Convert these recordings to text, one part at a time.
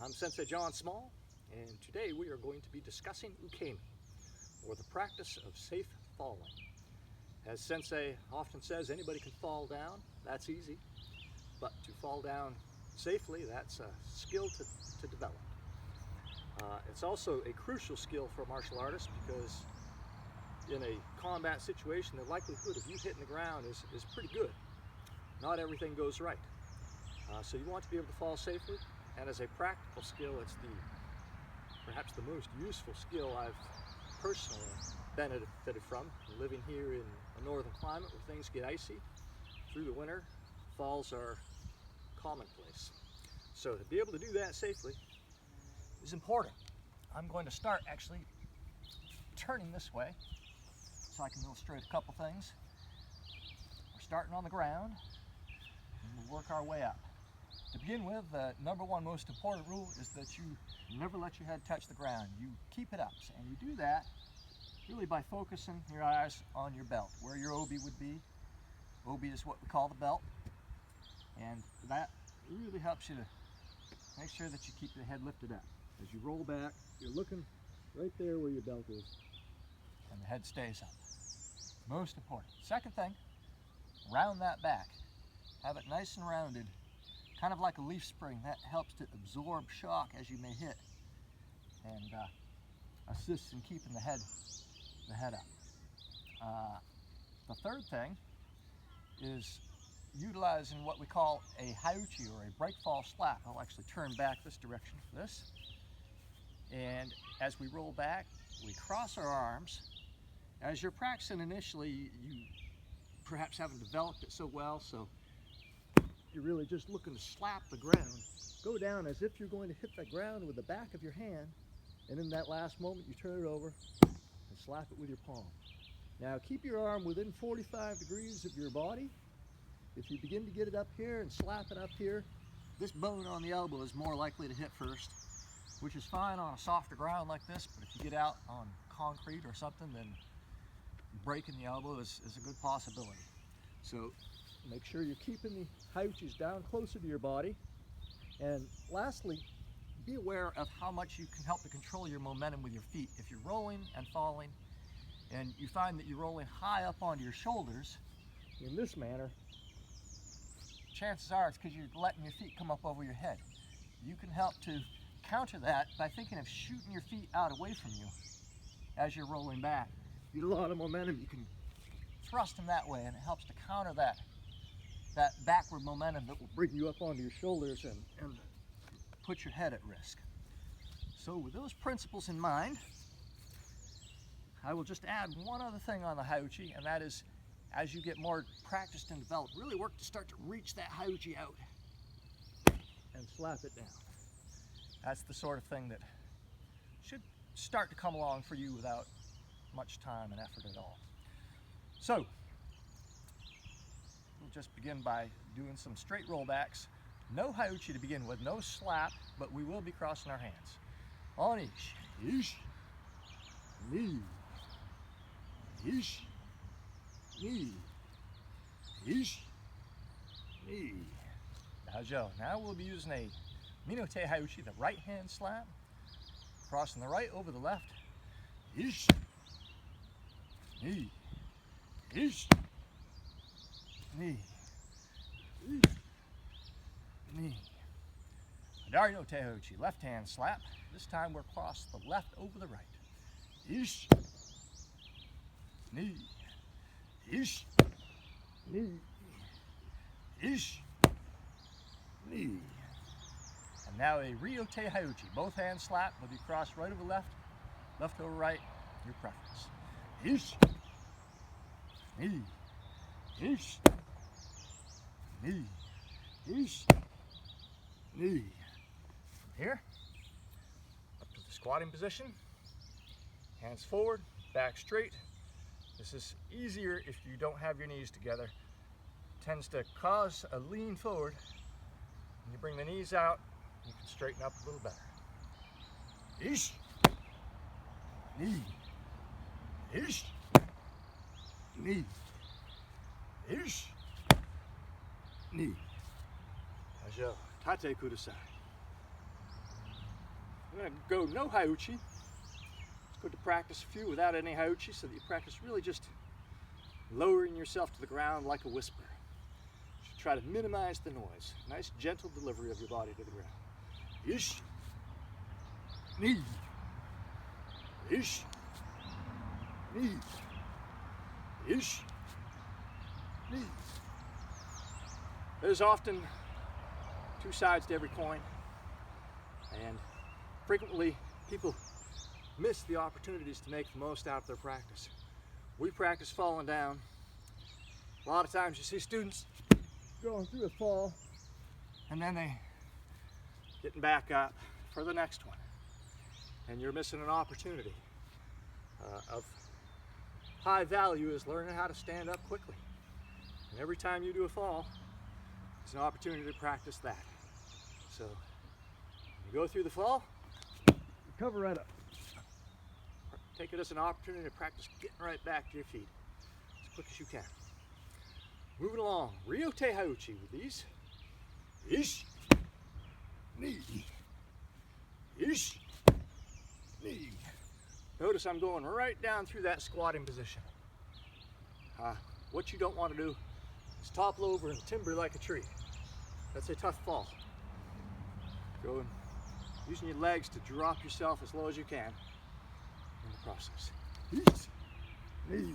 I'm Sensei John Small, and today we are going to be discussing Ukemi, or the practice of safe falling. As Sensei often says, anybody can fall down, that's easy, but to fall down safely, that's a skill to develop. It's also a crucial skill for a martial artist because in a combat situation, the likelihood of you hitting the ground is pretty good. Not everything goes right. So you want to be able to fall safely, and as a practical skill, it's perhaps the most useful skill I've personally benefited from, living here in a northern climate where things get icy. Through the winter, falls are commonplace. So to be able to do that safely is important. I'm going to start actually turning this way so I can illustrate a couple things. We're starting on the ground and we'll work our way up. To begin with, the number one most important rule is that you never let your head touch the ground. You keep it up, and you do that really by focusing your eyes on your belt, where your obi would be. Obi is what we call the belt, and that really helps you to make sure that you keep your head lifted up. As you roll back, you're looking right there where your belt is, and the head stays up. Most important. Second thing, round that back. Have it nice and rounded, kind of like a leaf spring. That helps to absorb shock as you may hit, and assists in keeping the head up. The third thing is utilizing what we call a haiuchi, or a break fall slap. I'll actually turn back this direction for this. And as we roll back, we cross our arms. As you're practicing initially, you perhaps haven't developed it so well, so you're really just looking to slap the ground. Go down as if you're going to hit the ground with the back of your hand, and in that last moment you turn it over and slap it with your palm. Now keep your arm within 45 degrees of your body. If you begin to get it up here and slap it up here, this bone on the elbow is more likely to hit first, which is fine on a softer ground like this, but if you get out on concrete or something, then breaking the elbow is a good possibility. So make sure you're keeping the haiuchis down closer to your body. And lastly, be aware of how much you can help to control your momentum with your feet. If you're rolling and falling, and you find that you're rolling high up onto your shoulders in this manner, chances are it's because you're letting your feet come up over your head. You can help to counter that by thinking of shooting your feet out away from you as you're rolling back. You get a lot of momentum, you can thrust them that way, and it helps to counter that backward momentum that will bring you up onto your shoulders and put your head at risk. So with those principles in mind, I will just add one other thing on the haiuchi, and that is, as you get more practiced and developed, really work to start to reach that haiuchi out and slap it down. That's the sort of thing that should start to come along for you without much time and effort at all. So we'll just begin by doing some straight rollbacks. No haiuchi to begin with, no slap, but we will be crossing our hands. On each. Ish. Knee. Ish. Knee. Ish. Knee. Daijou. Now we'll be using a minote haiuchi, the right hand slap. Crossing the right over the left. Ish. Knee. Ish. Knee. Ish. Knee. Adari no tehouchi, left hand slap. This time we're across the left over the right. Ish. Knee. Ish. Knee. Ish. Knee. And now a ryote haiuchi, both hands slap, whether you cross right over left, left over right, your preference. Ish. Knee. Ish. Knee. Ish. Knee. From here, up to the squatting position, hands forward, back straight. This is easier if you don't have your knees together. It tends to cause a lean forward. When you bring the knees out, you can straighten up a little better. Ish. Knee. Ish. Knee. Ish. Knee. Daijou. Tate kudasai. I'm going to go no hauchi. It's good to practice a few without any hauchi so that you practice really just lowering yourself to the ground like a whisper. You should try to minimize the noise. Nice gentle delivery of your body to the ground. Ish. Knee. Ish. Knee. Ish. Knee. There's often two sides to every coin, and frequently people miss the opportunities to make the most out of their practice. We practice falling down. A lot of times you see students going through a fall and then they getting back up for the next one, and you're missing an opportunity of high value is learning how to stand up quickly. And every time you do a fall, it's an opportunity to practice that. So when you go through the fall, recover right up. Take it as an opportunity to practice getting right back to your feet as quick as you can. Moving along, Ryote Hauchi with these. Ish, knee, ish, knee. Notice I'm going right down through that squatting position. What you don't want to do is topple over and timber like a tree. That's a tough fall. Going, using your legs to drop yourself as low as you can in the process. Ish, knee.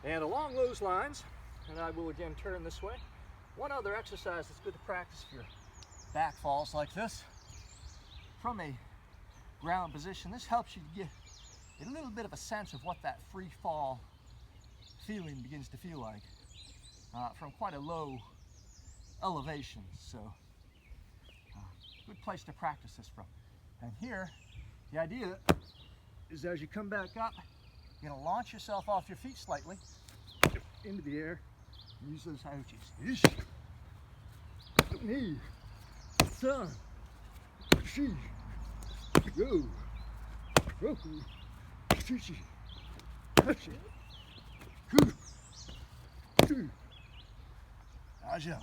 And along those lines, and I will again turn this way, one other exercise that's good to practice for your back falls like this. From a ground position, this helps you to get a little bit of a sense of what that free fall feeling begins to feel like from quite a low elevation. So, good place to practice this from. And here, the idea is as you come back up, you're going to launch yourself off your feet slightly into the air and use those hauchis. Ish, knee, san, shi, go, roku, shishi, hachi, ku, tu, aja.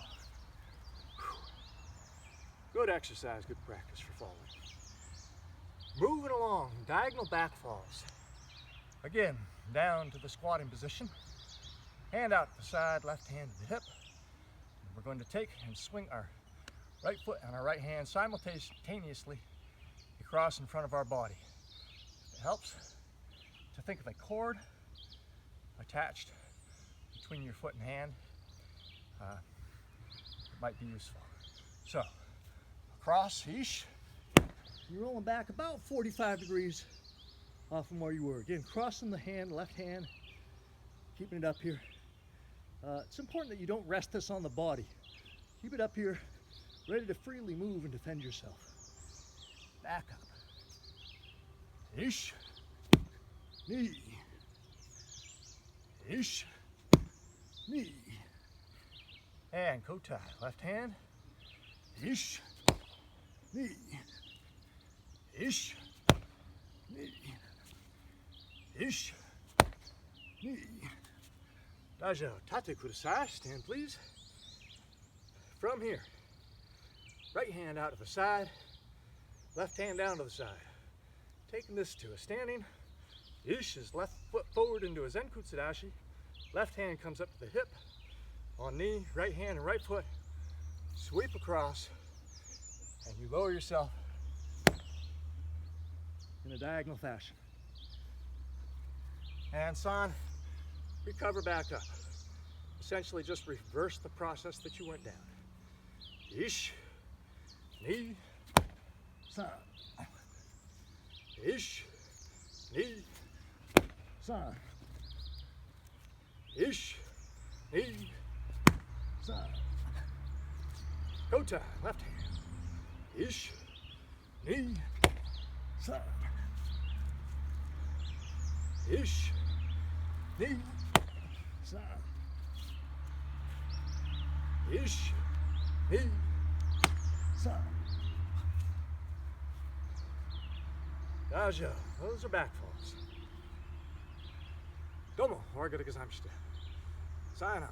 Good exercise, good practice for falling. Moving along, diagonal back falls. Again, down to the squatting position. Hand out to the side, left hand to the hip. And we're going to take and swing our right foot and our right hand simultaneously across in front of our body. It helps to think of a cord attached between your foot and hand. It might be useful. So, across, ish. You're rolling back about 45 degrees off from where you were. Again, crossing the hand, left hand, keeping it up here. It's important that you don't rest this on the body. Keep it up here, ready to freely move and defend yourself. Back up. Ish, knee, ish, knee. And kotai, left hand, ish, knee, ish, knee, ish, knee. Dajo, tate kudasai, stand please. From here, right hand out to the side, left hand down to the side. Taking this to a standing, ish is left foot forward into a Zenkutsudashi, left hand comes up to the hip, on knee, right hand and right foot, sweep across, and you lower yourself in a diagonal fashion. And san, recover back up. Essentially just reverse the process that you went down. Ish, knee, san. Ish, knee, san. Ish, knee, san. Kotai, left hand. Ish, knee, san. Ish, knee, san. Ish, knee, san. Dajo, those are back falls. Domo, arigato gozaimasu. Sayonara.